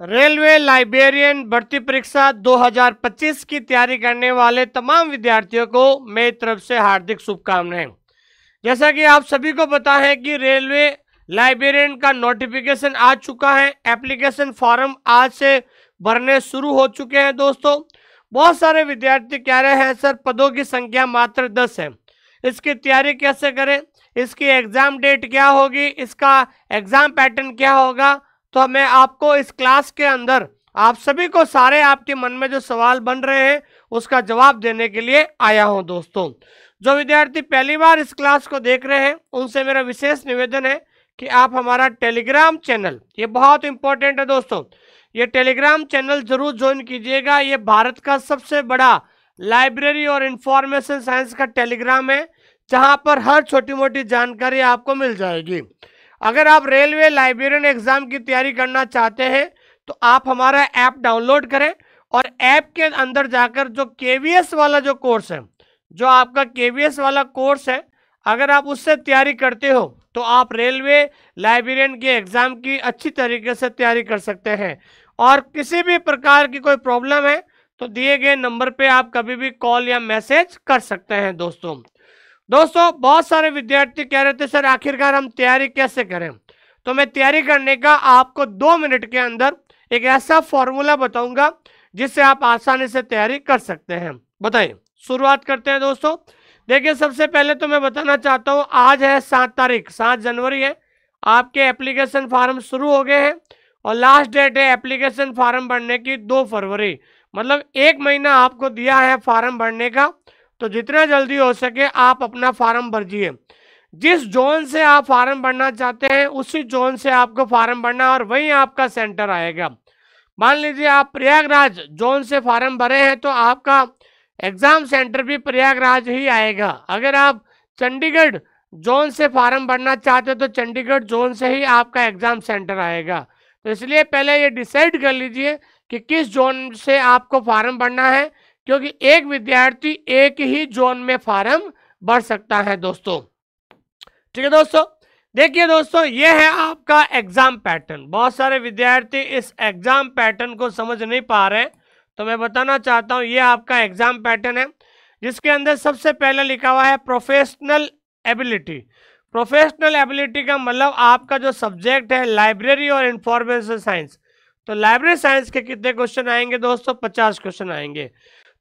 Railway librarian भर्ती परीक्षा 2025 की तैयारी करने वाले तमाम विद्यार्थियों को मेरी तरफ से हार्दिक शुभकामनाएं। जैसा कि आप सभी को पता है कि रेलवे लाइब्रेरियन का नोटिफिकेशन आ चुका है। एप्लीकेशन फॉर्म आज से भरने शुरू हो चुके हैं दोस्तों। बहुत सारे विद्यार्थी कह रहे हैं सर पदों की संख्या मात्र 10 है, इसकी तैयारी कैसे करें, इसकी एग्जाम डेट क्या होगी, इसका एग्जाम पैटर्न क्या होगा। तो मैं आपको इस क्लास के अंदर आप सभी को सारे आपके मन में जो सवाल बन रहे हैं उसका जवाब देने के लिए आया हूं दोस्तों। जो विद्यार्थी पहली बार इस क्लास को देख रहे हैं उनसे मेरा विशेष निवेदन है कि आप हमारा टेलीग्राम चैनल, ये बहुत इंपॉर्टेंट है दोस्तों, ये टेलीग्राम चैनल जरूर ज्वाइन कीजिएगा। ये भारत का सबसे बड़ा लाइब्रेरी और इंफॉर्मेशन साइंस का टेलीग्राम है, जहां पर हर छोटी मोटी जानकारी आपको मिल जाएगी। अगर आप रेलवे लाइब्रेरियन एग्जाम की तैयारी करना चाहते हैं तो आप हमारा ऐप डाउनलोड करें और ऐप के अंदर जाकर जो केवीएस वाला जो कोर्स है, जो आपका केवीएस वाला कोर्स है, अगर आप उससे तैयारी करते हो तो आप रेलवे लाइब्रेरियन के एग्जाम की अच्छी तरीके से तैयारी कर सकते हैं। और किसी भी प्रकार की कोई प्रॉब्लम है तो दिए गए नंबर पे आप कभी भी कॉल या मैसेज कर सकते हैं दोस्तों। बहुत सारे विद्यार्थी कह रहे थे सर आखिरकार हम तैयारी कैसे करें। तो मैं तैयारी करने का आपको 2 मिनट के अंदर एक ऐसा फॉर्मूला बताऊंगा जिससे आप आसानी से तैयारी कर सकते हैं। बताइए, शुरुआत करते हैं दोस्तों। देखिए, सबसे पहले तो मैं बताना चाहता हूं आज है 7 तारीख, 7 जनवरी है। आपके एप्लीकेशन फॉर्म शुरू हो गए हैं और लास्ट डेट है एप्लीकेशन फॉर्म भरने की 2 फरवरी, मतलब 1 महीना आपको दिया है फॉर्म भरने का। तो जितना जल्दी हो सके आप अपना फॉर्म भरिए। जिस जोन से आप फॉर्म भरना चाहते हैं उसी जोन से आपको फॉर्म भरना और वहीं आपका सेंटर आएगा। मान लीजिए आप प्रयागराज जोन से फॉर्म भरे हैं तो आपका एग्जाम सेंटर भी प्रयागराज ही आएगा। अगर आप चंडीगढ़ जोन से फॉर्म भरना चाहते हो तो चंडीगढ़ जोन से ही आपका एग्जाम सेंटर आएगा। तो इसलिए पहले ये डिसाइड कर लीजिए कि किस जोन से आपको फॉर्म भरना है, क्योंकि एक विद्यार्थी एक ही जोन में फॉर्म भर सकता है दोस्तों। ठीक है दोस्तों, देखिए दोस्तों, ये है आपका एग्जाम पैटर्न। बहुत सारे विद्यार्थी इस एग्जाम पैटर्न को समझ नहीं पा रहे हैं, तो मैं बताना चाहता हूं ये आपका एग्जाम पैटर्न है, जिसके अंदर सबसे पहले लिखा हुआ है प्रोफेशनल एबिलिटी। प्रोफेशनल एबिलिटी का मतलब आपका जो सब्जेक्ट है लाइब्रेरी और इंफॉर्मेशन साइंस, तो लाइब्रेरी साइंस के कितने क्वेश्चन आएंगे दोस्तों? 50 क्वेश्चन आएंगे।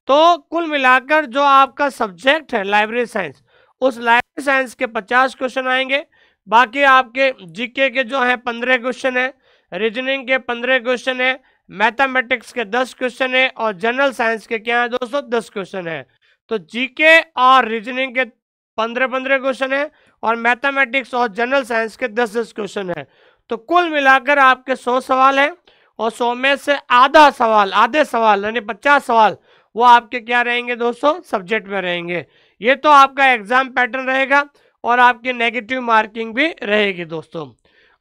तो कुल मिलाकर जो आपका सब्जेक्ट है लाइब्रेरी साइंस, उस लाइब्रेरी साइंस के 50 क्वेश्चन आएंगे। बाकी आपके जीके के जो है 15 क्वेश्चन है, रीजनिंग के 15 क्वेश्चन है, मैथमेटिक्स के 10 क्वेश्चन है और जनरल साइंस के क्या है दोस्तों? 10 क्वेश्चन है। तो जीके और रीजनिंग के 15 क्वेश्चन है और मैथमेटिक्स और जनरल साइंस के 10 क्वेश्चन है। तो कुल मिलाकर आपके 100 सवाल है और 100 में से आधे सवाल यानी 50 सवाल वो आपके क्या रहेंगे दोस्तों? सब्जेक्ट में रहेंगे। ये तो आपका एग्जाम पैटर्न रहेगा और आपकी नेगेटिव मार्किंग भी रहेगी दोस्तों।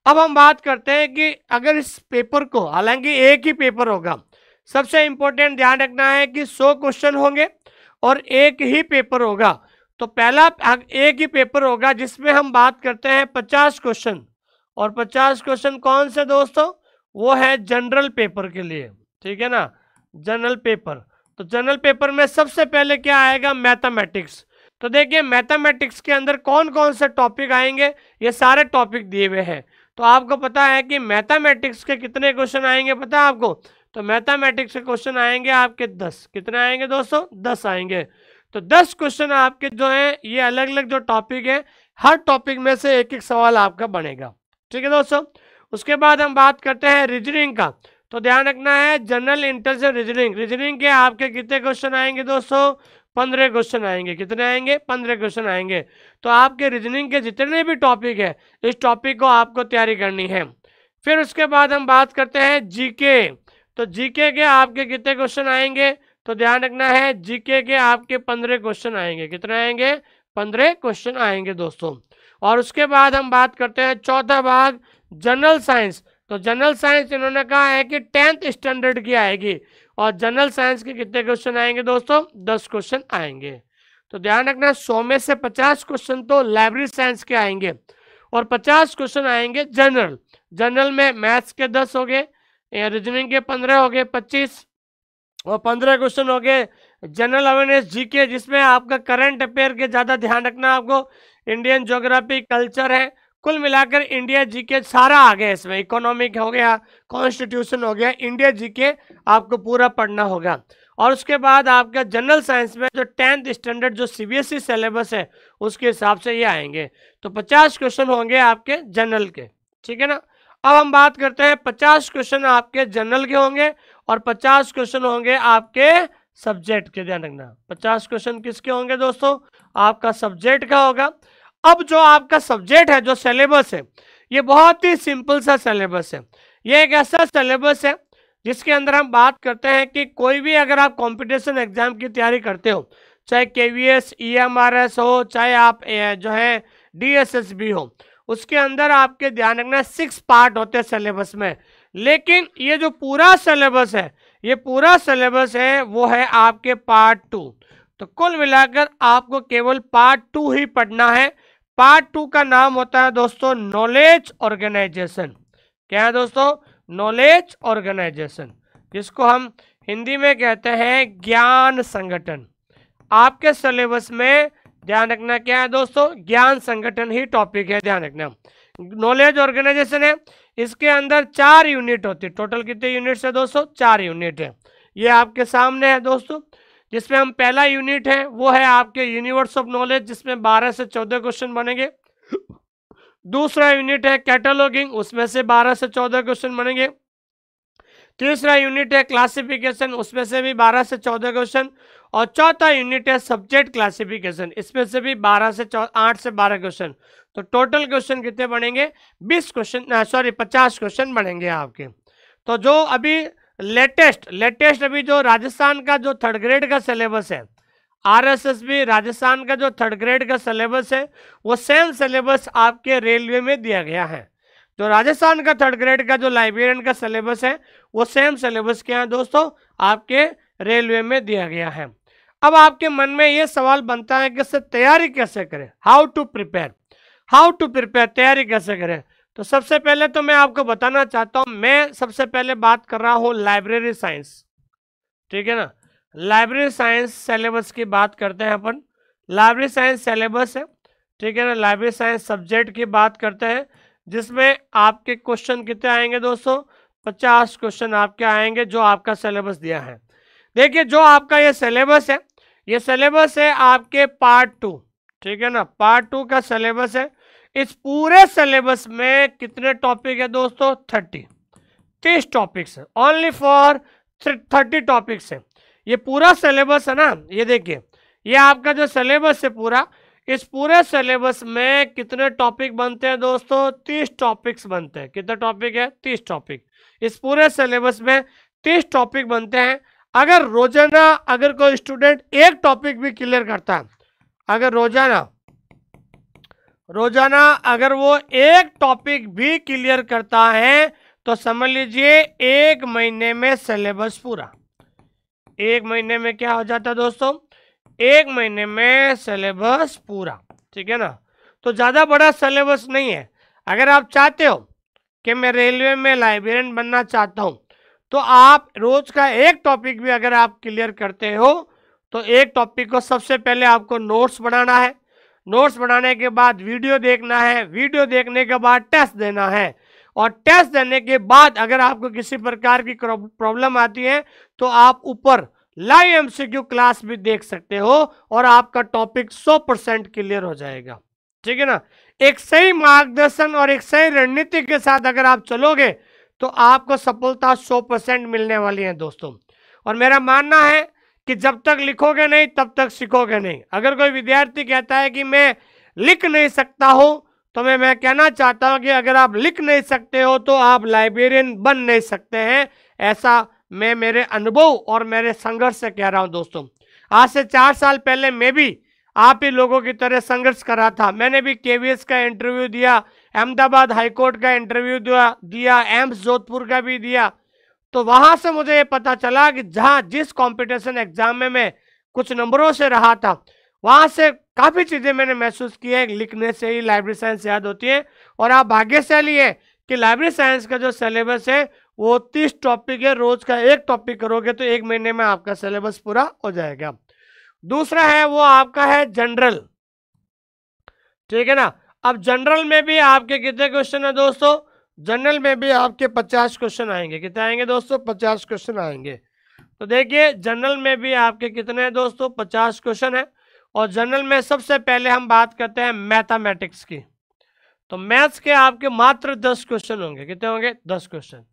अब हम बात करते हैं कि अगर इस पेपर को, हालांकि एक ही पेपर होगा, सबसे इंपॉर्टेंट ध्यान रखना है कि 100 क्वेश्चन होंगे और एक ही पेपर होगा। तो पहला एक ही पेपर होगा जिसमें हम बात करते हैं 50 क्वेश्चन, और 50 क्वेश्चन कौन से दोस्तों? वो है जनरल पेपर के लिए। ठीक है ना, जनरल पेपर। तो जनरल पेपर में सबसे पहले क्या आएगा? मैथमेटिक्स। तो देखिए मैथमेटिक्स के अंदर कौन कौन से टॉपिक आएंगे, ये सारे टॉपिक दिए हुए हैं। तो आपको पता है कि मैथमेटिक्स के कितने क्वेश्चन आएंगे, पता है आपको? तो मैथमेटिक्स के क्वेश्चन आएंगे आपके 10। कितने आएंगे दोस्तों? 10 आएंगे। तो 10 क्वेश्चन आपके जो है ये अलग अलग जो टॉपिक है, हर टॉपिक में से एक एक सवाल आपका बनेगा। ठीक है दोस्तों। उसके बाद हम बात करते हैं रीजनिंग का। तो ध्यान रखना है जनरल इंटेलिजेंस रीजनिंग के आपके कितने क्वेश्चन आएंगे दोस्तों? 15 क्वेश्चन आएंगे। कितने आएंगे? 15 क्वेश्चन आएंगे। तो आपके रीजनिंग के जितने भी टॉपिक है, इस टॉपिक को आपको तैयारी करनी है। फिर उसके बाद हम बात करते हैं जीके। तो जीके के आपके कितने क्वेश्चन आएंगे? तो ध्यान रखना है जीके के आपके 15 क्वेश्चन आएंगे। कितने आएंगे? 15 क्वेश्चन आएंगे दोस्तों। और उसके बाद हम बात करते हैं चौथा भाग जनरल साइंस। तो जनरल साइंस इन्होंने कहा है कि 10th स्टैंडर्ड की आएगी और जनरल साइंस के कितने क्वेश्चन आएंगे दोस्तों? 10 क्वेश्चन आएंगे। तो ध्यान रखना 100 में से 50 क्वेश्चन तो लाइब्रेरी साइंस के आएंगे और 50 क्वेश्चन आएंगे जनरल। जनरल में मैथ्स के 10 हो गए, रीजनिंग के 15 हो गए 25, और 15 क्वेश्चन हो गए जनरल अवेयरनेस जीके, जिसमें आपका करंट अफेयर के ज़्यादा ध्यान रखना आपको, इंडियन ज्योग्राफी, कल्चर है, कुल मिलाकर इंडिया जीके सारा आ गया इसमें। इकोनॉमिक हो गया, कॉन्स्टिट्यूशन हो गया, इंडिया जीके आपको पूरा पढ़ना होगा। और उसके बाद आपका जनरल साइंस में जो 10th स्टैंडर्ड जो सीबीएसई सिलेबस है उसके हिसाब से ये आएंगे। तो 50 क्वेश्चन होंगे आपके जनरल के, ठीक है ना। अब हम बात करते हैं 50 क्वेश्चन आपके जनरल के होंगे और 50 क्वेश्चन होंगे आपके सब्जेक्ट के। ध्यान रखना 50 क्वेश्चन किसके होंगे दोस्तों, आपका सब्जेक्ट का होगा। अब जो आपका सब्जेक्ट है, जो सिलेबस है, ये बहुत ही सिंपल सा सिलेबस है। ये एक ऐसा सिलेबस है जिसके अंदर हम बात करते हैं कि कोई भी अगर आप कंपटीशन एग्जाम की तैयारी करते हो, चाहे केवीएस, ईएमआरएस हो, चाहे आप जो है डीएसएसबी हो, उसके अंदर आपके ध्यान रखना 6 पार्ट होते हैं सिलेबस में। लेकिन ये जो पूरा सिलेबस है, ये पूरा सिलेबस है वो है आपके पार्ट 2। तो कुल मिलाकर आपको केवल पार्ट 2 ही पढ़ना है। पार्ट 2 का नाम होता है दोस्तों नॉलेज ऑर्गेनाइजेशन। क्या है दोस्तों, नॉलेज ऑर्गेनाइजेशन, जिसको हम हिंदी में कहते हैं ज्ञान संगठन। आपके सिलेबस में ध्यान रखना क्या है दोस्तों, ज्ञान संगठन ही टॉपिक है। ध्यान रखना नॉलेज ऑर्गेनाइजेशन है, इसके अंदर 4 यूनिट होती है। टोटल कितने यूनिट्स है दोस्तों, 4 यूनिट है। ये आपके सामने है दोस्तों, जिसमें हम पहला यूनिट है वो है आपके यूनिवर्स ऑफ नॉलेज, जिसमें 12 से 14 क्वेश्चन बनेंगे। दूसरा यूनिट है कैटलॉगिंग, उसमें से 12 से 14 क्वेश्चन बनेंगे। तीसरा यूनिट है क्लासिफिकेशन, उसमें से भी 12 से 14 क्वेश्चन। और चौथा यूनिट है सब्जेक्ट क्लासिफिकेशन, इसमें से भी 8 से 12 क्वेश्चन। तो टोटल क्वेश्चन कितने बनेंगे, 20 क्वेश्चन, सॉरी 50 क्वेश्चन बनेंगे आपके। तो जो अभी लेटेस्ट अभी जो राजस्थान का जो 3rd ग्रेड का सिलेबस है, आरएसएसबी राजस्थान का जो 3rd ग्रेड का सिलेबस है, वो सेम सिलेबस आपके रेलवे में दिया गया है। जो राजस्थान का 3rd ग्रेड का जो लाइब्रेरियन का सिलेबस है, वो सेम सिलेबस क्या है दोस्तों, आपके रेलवे में दिया गया है। अब आपके मन में ये सवाल बनता है कि इससे तैयारी कैसे करें, हाउ टू प्रिपेयर, तैयारी कैसे करें। तो सबसे पहले तो मैं आपको बताना चाहता हूं, मैं सबसे पहले बात कर रहा हूं लाइब्रेरी साइंस, ठीक है ना। लाइब्रेरी साइंस सिलेबस की बात करते हैं अपन। लाइब्रेरी साइंस सिलेबस है, ठीक है ना। लाइब्रेरी साइंस सब्जेक्ट की बात करते हैं, जिसमें आपके क्वेश्चन कितने आएंगे दोस्तों, 50 क्वेश्चन आपके आएंगे, जो आपका सिलेबस दिया है। देखिए जो आपका ये सिलेबस है, ये सिलेबस है आपके पार्ट 2, ठीक है ना। पार्ट 2 का सिलेबस है। इस पूरे सिलेबस में कितने टॉपिक है दोस्तों, 30 टॉपिक्स है, ओनली फॉर 30 टॉपिक्स है। ये पूरा सिलेबस है ना, ये देखिए, ये आपका जो सिलेबस है पूरा, इस पूरे सिलेबस में कितने टॉपिक बनते हैं दोस्तों, 30 टॉपिक्स बनते हैं। कितने टॉपिक है, 30 टॉपिक। इस पूरे सिलेबस में 30 टॉपिक बनते हैं। अगर रोजाना अगर कोई स्टूडेंट एक टॉपिक भी क्लियर करता है, अगर रोजाना अगर वो एक टॉपिक भी क्लियर करता है, तो समझ लीजिए 1 महीने में सिलेबस पूरा। 1 महीने में क्या हो जाता है दोस्तों, 1 महीने में सिलेबस पूरा, ठीक है ना। तो ज़्यादा बड़ा सिलेबस नहीं है। अगर आप चाहते हो कि मैं रेलवे में लाइब्रेरियन बनना चाहता हूँ, तो आप रोज का एक टॉपिक भी अगर आप क्लियर करते हो, तो एक टॉपिक को सबसे पहले आपको नोट्स बनाना है। नोट्स बनाने के बाद वीडियो देखना है, वीडियो देखने के बाद टेस्ट देना है, और टेस्ट देने के बाद अगर आपको किसी प्रकार की प्रॉब्लम आती है, तो आप ऊपर लाइव एमसीक्यू क्लास भी देख सकते हो, और आपका टॉपिक 100% क्लियर हो जाएगा, ठीक है ना। एक सही मार्गदर्शन और एक सही रणनीति के साथ अगर आप चलोगे, तो आपको सफलता 100% मिलने वाली है दोस्तों। और मेरा मानना है कि जब तक लिखोगे नहीं तब तक सीखोगे नहीं। अगर कोई विद्यार्थी कहता है कि मैं लिख नहीं सकता हूं, तो मैं कहना चाहता हूं कि अगर आप लिख नहीं सकते हो तो आप लाइब्रेरियन बन नहीं सकते हैं। ऐसा मैं मेरे अनुभव और मेरे संघर्ष से कह रहा हूं दोस्तों। आज से 4 साल पहले मैं भी आप ही लोगों की तरह संघर्ष कर रहा था। मैंने भी केवीएस का इंटरव्यू दिया, अहमदाबाद हाईकोर्ट का इंटरव्यू दिया, एम्स जोधपुर का भी दिया। तो वहां से मुझे ये पता चला कि जिस कंपटीशन एग्जाम में मैं कुछ नंबरों से रहा था, वहां से काफ़ी चीज़ें मैंने महसूस की है। लिखने से ही लाइब्रेरी साइंस याद होती है। और आप भाग्यशाली हैं कि लाइब्रेरी साइंस का जो सिलेबस है वो 30 टॉपिक है, रोज का एक टॉपिक करोगे तो 1 महीने में आपका सिलेबस पूरा हो जाएगा। दूसरा है वो आपका है जनरल, ठीक है ना। अब जनरल में भी आपके कितने क्वेश्चन है दोस्तों? जनरल में भी आपके 50 क्वेश्चन आएंगे। कितने आएंगे दोस्तों? 50 क्वेश्चन आएंगे। तो देखिए जनरल में भी आपके कितने हैं दोस्तों? 50 क्वेश्चन है। और जनरल में सबसे पहले हम बात करते हैं मैथमेटिक्स की। तो मैथ्स के आपके मात्र 10 क्वेश्चन होंगे। कितने होंगे? 10 क्वेश्चन।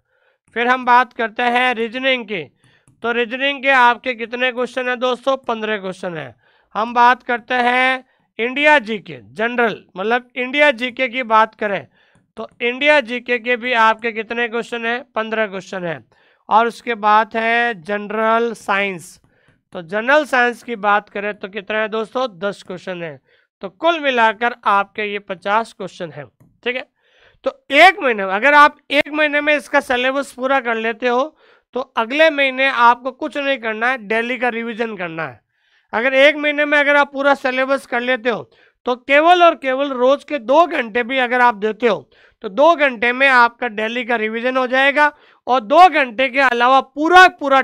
फिर हम बात करते हैं रीजनिंग की। तो रीजनिंग के आपके कितने क्वेश्चन है दोस्तों? 15 क्वेश्चन है। हम बात करते हैं इंडिया जीके जनरल, मतलब इंडिया जीके की बात करें तो इंडिया जीके के भी आपके कितने क्वेश्चन है? 15 क्वेश्चन है। और उसके बाद है जनरल साइंस। तो जनरल साइंस की बात करें तो कितना है दोस्तों? 10 क्वेश्चन है। तो कुल मिलाकर आपके ये 50 क्वेश्चन है, ठीक है। तो 1 महीने में, अगर आप 1 महीने में इसका सिलेबस पूरा कर लेते हो तो अगले महीने आपको कुछ नहीं करना है, डेली का रिवीजन करना है। अगर 1 महीने में अगर आप पूरा सिलेबस कर लेते हो तो केवल और केवल रोज के 2 घंटे भी अगर आप देते हो तो 2 घंटे में आपका डेली का रिवीजन हो जाएगा। और 2 घंटे के अलावा पूरा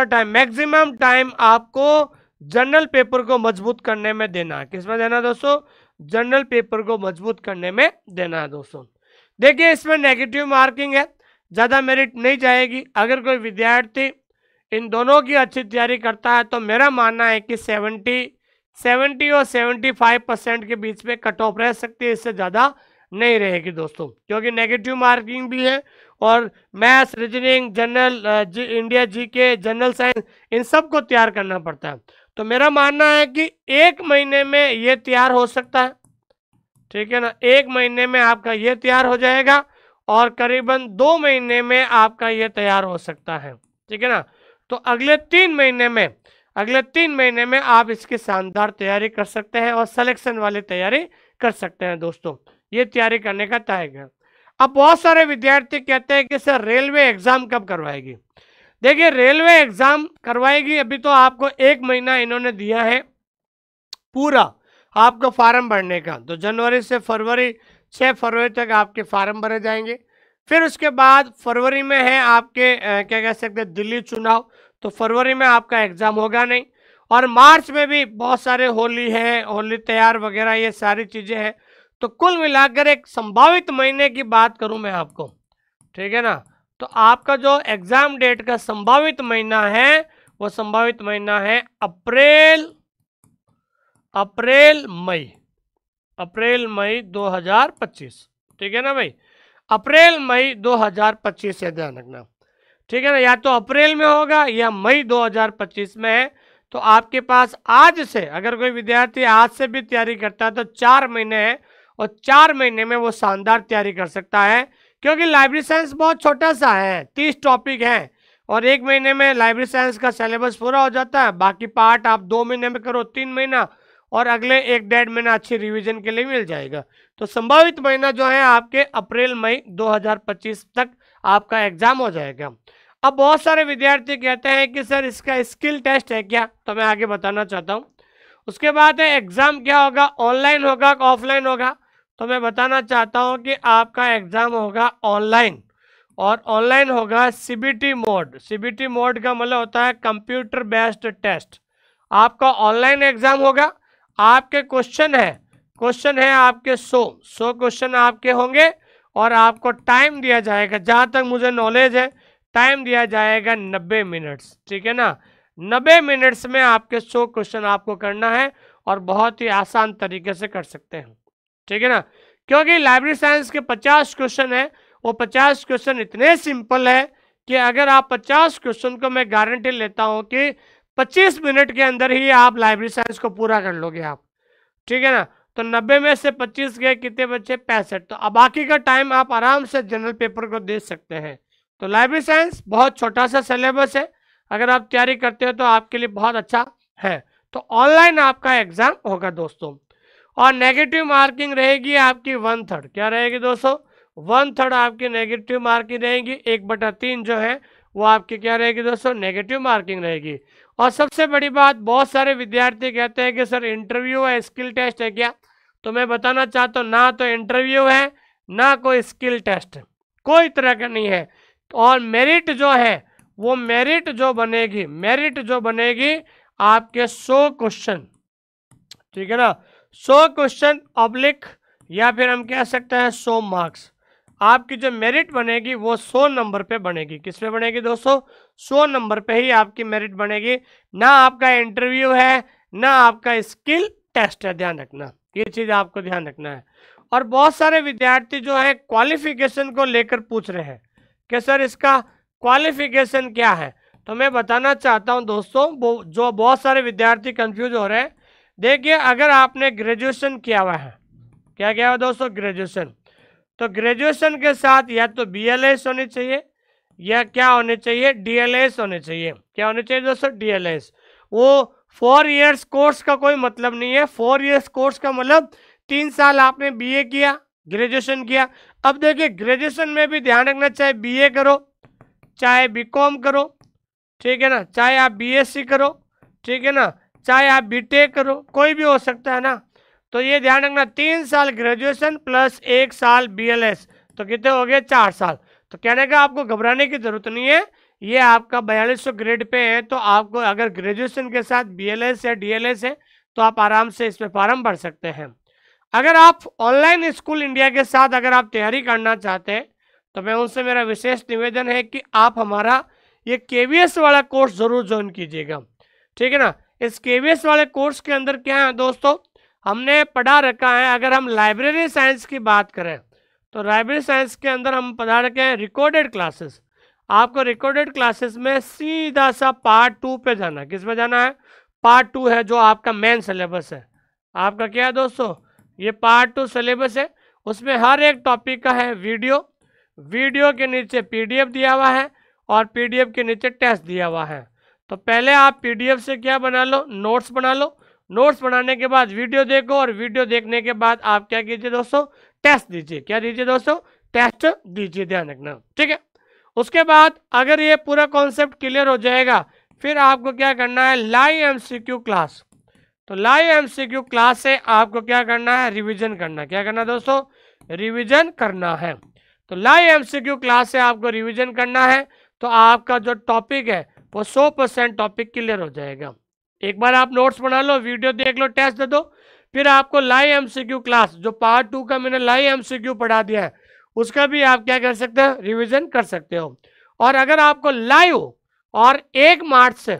टाइम मैक्सिमम टाइम आपको जनरल पेपर को मजबूत करने में देना है। किसमें देना है दोस्तों? जनरल पेपर को मजबूत करने में देना है दोस्तों। देखिए इसमें नेगेटिव मार्किंग है, ज़्यादा मेरिट नहीं जाएगी। अगर कोई विद्यार्थी इन दोनों की अच्छी तैयारी करता है तो मेरा मानना है कि 70 और 75% के बीच में कट ऑफ रह सकती है, इससे ज़्यादा नहीं रहेगी दोस्तों, क्योंकि नेगेटिव मार्किंग भी है और maths, reasoning, general India GK, general science, इन सब को तैयार करना पड़ता है। तो मेरा मानना है कि 1 महीने में ये तैयार हो सकता है, ठीक है ना। 1 महीने में आपका ये तैयार हो जाएगा और करीबन 2 महीने में आपका ये तैयार हो सकता है, ठीक है ना। तो अगले 3 महीने में आप इसकी शानदार तैयारी कर सकते हैं और सिलेक्शन वाली तैयारी कर सकते हैं दोस्तों। ये तैयारी करने का तय है। अब बहुत सारे विद्यार्थी कहते हैं कि सर रेलवे एग्जाम कब करवाएगी? देखिए रेलवे एग्जाम करवाएगी, अभी तो आपको 1 महीना इन्होंने दिया है पूरा आपको फार्म भरने का। तो जनवरी से फरवरी, 6 फरवरी तक आपके फार्म भरे जाएंगे। फिर उसके बाद फरवरी में है आपके क्या कह सकते हैं दिल्ली चुनाव, तो फरवरी में आपका एग्जाम होगा नहीं। और मार्च में भी बहुत सारे होली है, होली तैयार वगैरह ये सारी चीज़ें हैं। तो कुल मिलाकर एक संभावित महीने की बात करूं मैं आपको, ठीक है ना, तो आपका जो एग्जाम डेट का संभावित महीना है वो संभावित महीना है अप्रैल मई 2025, ठीक है ना भाई। अप्रैल मई 2025 से ध्यान रखना, ठीक है ना। या तो अप्रैल में होगा या मई 2025 में है। तो आपके पास आज से, अगर कोई विद्यार्थी आज से भी तैयारी करता है तो 4 महीने है और 4 महीने में वो शानदार तैयारी कर सकता है, क्योंकि लाइब्रेरी साइंस बहुत छोटा सा है, 30 टॉपिक हैं और 1 महीने में लाइब्रेरी साइंस का सिलेबस पूरा हो जाता है। बाकी पार्ट आप 2 महीने में करो, 3 महीना, और अगले 1-1.5 महीना अच्छी रिवीजन के लिए मिल जाएगा। तो संभावित महीना जो है आपके अप्रैल मई 2025 तक आपका एग्जाम हो जाएगा। अब बहुत सारे विद्यार्थी कहते हैं कि सर इसका स्किल टेस्ट है क्या? तो मैं आगे बताना चाहता हूँ। उसके बाद है एग्जाम क्या होगा, ऑनलाइन होगा कि ऑफलाइन होगा? तो मैं बताना चाहता हूँ कि आपका एग्जाम होगा ऑनलाइन, और ऑनलाइन होगा सीबीटी मोड। सीबीटी मोड का मतलब होता है कंप्यूटर बेस्ड टेस्ट। आपका ऑनलाइन एग्जाम होगा। आपके क्वेश्चन है आपके 100 क्वेश्चन आपके होंगे और आपको टाइम दिया जाएगा, जहाँ तक मुझे नॉलेज है टाइम दिया जाएगा 90 मिनट्स, ठीक है ना। 90 मिनट्स में आपके 100 क्वेश्चन आपको करना है और बहुत ही आसान तरीके से कर सकते हैं, ठीक है ना। क्योंकि लाइब्रेरी साइंस के 50 क्वेश्चन है, वो 50 क्वेश्चन इतने सिंपल है कि अगर आप 50 क्वेश्चन को, मैं गारंटी लेता हूं कि 25 मिनट के अंदर ही आप लाइब्रेरी साइंस को पूरा कर लोगे आप, ठीक है ना। तो 90 में से 25 गए, कितने बचे? 65। तो अब बाकी का टाइम आप आराम से जनरल पेपर को दे सकते हैं। तो लाइब्रेरी साइंस बहुत छोटा सा सिलेबस है, अगर आप तैयारी करते हो तो आपके लिए बहुत अच्छा है। तो ऑनलाइन आपका एग्जाम होगा दोस्तों, और नेगेटिव मार्किंग रहेगी आपकी 1/3। क्या रहेगी दोस्तों? 1/3 आपकी नेगेटिव मार्किंग रहेगी। 1/3 जो है वो आपकी क्या रहेगी दोस्तों? नेगेटिव मार्किंग रहेगी। और सबसे बड़ी बात, बहुत सारे विद्यार्थी कहते हैं कि सर इंटरव्यू है, स्किल टेस्ट है क्या? तो मैं बताना चाहता हूँ, ना तो इंटरव्यू है ना कोई स्किल टेस्ट है, कोई तरह का नहीं है। और मेरिट जो है वो मेरिट जो बनेगी आपके 100 क्वेश्चन, ठीक है ना, 100 क्वेश्चन ऑब्लिक, या फिर हम कह सकते हैं 100 मार्क्स। आपकी जो मेरिट बनेगी वो 100 नंबर पे बनेगी। किस पे बनेगी दोस्तों? 100 नंबर पे ही आपकी मेरिट बनेगी। ना आपका इंटरव्यू है, ना आपका स्किल टेस्ट है, ध्यान रखना, ये चीज आपको ध्यान रखना है। और बहुत सारे विद्यार्थी जो है क्वालिफिकेशन को लेकर पूछ रहे हैं कि सर इसका क्वालिफिकेशन क्या है। तो मैं बताना चाहता हूं दोस्तों, जो बहुत सारे विद्यार्थी कंफ्यूज हो रहे हैं, देखिए अगर आपने ग्रेजुएशन किया हुआ है, क्या किया हुआ दोस्तों? ग्रेजुएशन। तो ग्रेजुएशन के साथ या तो BLS होनी चाहिए या क्या होने चाहिए? DLS होने चाहिए। क्या होने चाहिए दोस्तों? DLS। वो 4 इयर्स कोर्स का कोई मतलब नहीं है। 4 इयर्स कोर्स का मतलब 3 साल आपने BA किया, ग्रेजुएशन किया। अब देखिए ग्रेजुएशन में भी ध्यान रखना, चाहे BA करो, चाहे BCom करो, ठीक है ना, चाहे आप BSc करो, ठीक है ना, चाहे आप BTech करो, कोई भी हो सकता है ना। तो ये ध्यान रखना, 3 साल ग्रेजुएशन प्लस 1 साल BLS, तो कितने हो गए? 4 साल। तो कहने का आपको घबराने की जरूरत नहीं है, ये आपका 4200 ग्रेड पे है, तो आपको अगर ग्रेजुएशन के साथ BLS या DLS है तो आप आराम से इसमें फॉर्म भर सकते हैं। अगर आप ऑनलाइन स्कूल इंडिया के साथ अगर आप तैयारी करना चाहते हैं तो मैं उनसे मेरा विशेष निवेदन है कि आप हमारा ये KVS वाला कोर्स जरूर ज्वाइन कीजिएगा, ठीक है ना। इस KVS वाले कोर्स के अंदर क्या है दोस्तों, हमने पढ़ा रखा है, अगर हम लाइब्रेरी साइंस की बात करें तो लाइब्रेरी साइंस के अंदर हम पढ़ा रखे हैं रिकॉर्डेड क्लासेस। आपको रिकॉर्डेड क्लासेस में सीधा सा पार्ट 2 पे जाना है। किस में जाना है? पार्ट 2 है जो आपका मेन सिलेबस है। आपका क्या है दोस्तों? ये पार्ट 2 सिलेबस है। उसमें हर एक टॉपिक का है वीडियो, वीडियो के नीचे PDF दिया हुआ है और PDF के नीचे टेस्ट दिया हुआ है। तो पहले आप PDF से क्या बना लो? नोट्स बना लो। नोट्स बनाने के बाद वीडियो देखो, और वीडियो देखने के बाद आप क्या कीजिए दोस्तों? टेस्ट दीजिए। क्या दीजिए दोस्तों? टेस्ट दीजिए, ध्यान रखना, ठीक है। उसके बाद अगर ये पूरा कॉन्सेप्ट क्लियर हो जाएगा, फिर आपको क्या करना है? Live MCQ class. तो लाइव MCQ क्लास से आपको क्या करना है? रिवीजन करना। क्या करना दोस्तों? रिवीजन करना है। तो लाइव MCQ क्लास से आपको रिवीजन करना है, तो आपका जो टॉपिक है वो 100% टॉपिक क्लियर हो जाएगा। एक बार आप नोट्स बना लो, वीडियो देख लो, टेस्ट दे दो, फिर आपको लाइव MCQ क्लास जो पार्ट 2 का मैंने लाइव MCQ पढ़ा दिया है उसका भी आप क्या कर सकते हो? रिवीजन कर सकते हो। और अगर आपको लाइव और 1 मार्च से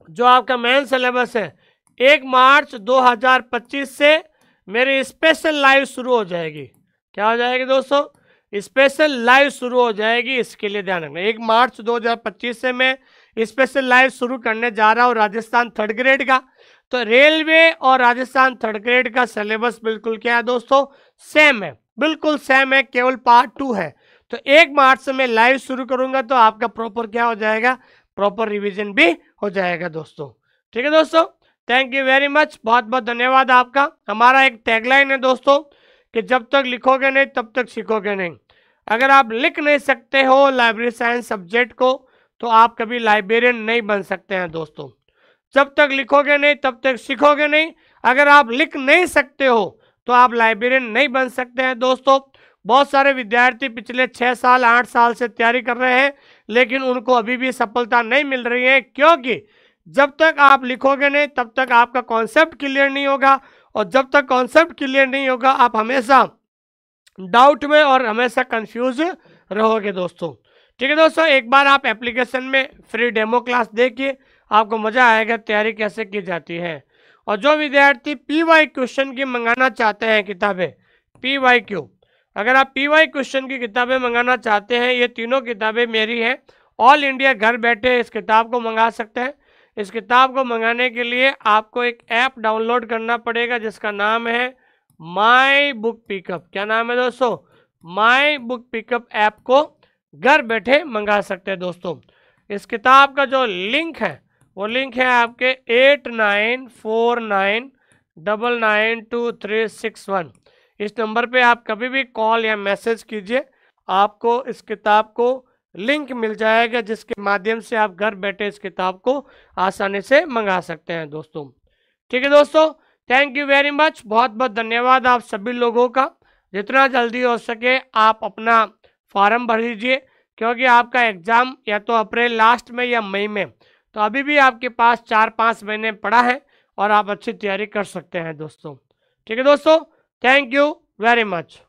जो आपका मेन सिलेबस है, 1 मार्च 2025 से मेरी स्पेशल लाइव शुरू हो जाएगी। क्या हो जाएगी दोस्तों? स्पेशल लाइव शुरू हो जाएगी। इसके लिए ध्यान रखना, 1 मार्च 2025 से मैं स्पेशल लाइव शुरू करने जा रहा हूँ राजस्थान 3rd ग्रेड का। तो रेलवे और राजस्थान 3rd ग्रेड का सिलेबस बिल्कुल क्या है दोस्तों? सेम है, बिल्कुल सेम है, केवल पार्ट 2 है। तो 1 मार्च से मैं लाइव शुरू करूंगा, तो आपका प्रॉपर क्या हो जाएगा? प्रॉपर रिवीजन भी हो जाएगा दोस्तों, ठीक है दोस्तों। थैंक यू वेरी मच, बहुत बहुत धन्यवाद आपका। हमारा एक टैगलाइन है दोस्तों कि जब तक लिखोगे नहीं तब तक सीखोगे नहीं। अगर आप लिख नहीं सकते हो लाइब्रेरी साइंस सब्जेक्ट को, तो आप कभी लाइब्रेरियन नहीं बन सकते हैं दोस्तों। जब तक लिखोगे नहीं तब तक सीखोगे नहीं। अगर आप लिख नहीं सकते हो तो आप लाइब्रेरियन नहीं बन सकते हैं दोस्तों। बहुत सारे विद्यार्थी पिछले 6 साल 8 साल से तैयारी कर रहे हैं, लेकिन उनको अभी भी सफलता नहीं मिल रही है, क्योंकि जब तक आप लिखोगे नहीं तब तक आपका कॉन्सेप्ट क्लियर नहीं होगा, और जब तक कॉन्सेप्ट क्लियर नहीं होगा आप हमेशा डाउट में और हमेशा कंफ्यूज रहोगे दोस्तों, ठीक है दोस्तों। एक बार आप एप्लीकेशन में फ्री डेमो क्लास देखिए, आपको मज़ा आएगा तैयारी कैसे की जाती है। और जो विद्यार्थी PY क्वेश्चन की मंगाना चाहते हैं किताबें, PYQ, अगर आप PY क्वेश्चन की किताबें मंगाना चाहते हैं, ये तीनों किताबें मेरी हैं। ऑल इंडिया घर बैठे इस किताब को मंगा सकते हैं। इस किताब को मंगाने के लिए आपको एक ऐप डाउनलोड करना पड़ेगा जिसका नाम है माई बुक पिकअप। क्या नाम है दोस्तों? माई बुक पिकअप ऐप को घर बैठे मंगा सकते हैं दोस्तों। इस किताब का जो लिंक है वो लिंक है आपके 8949992361। इस नंबर पे आप कभी भी कॉल या मैसेज कीजिए, आपको इस किताब को लिंक मिल जाएगा जिसके माध्यम से आप घर बैठे इस किताब को आसानी से मंगा सकते हैं दोस्तों, ठीक है दोस्तों। थैंक यू वेरी मच, बहुत बहुत धन्यवाद आप सभी लोगों का। जितना जल्दी हो सके आप अपना फॉर्म भर दीजिए, क्योंकि आपका एग्ज़ाम या तो अप्रैल लास्ट में या मई में, तो अभी भी आपके पास 4-5 महीने पड़ा है और आप अच्छी तैयारी कर सकते हैं दोस्तों। ठीक है दोस्तों, थैंक यू वेरी मच।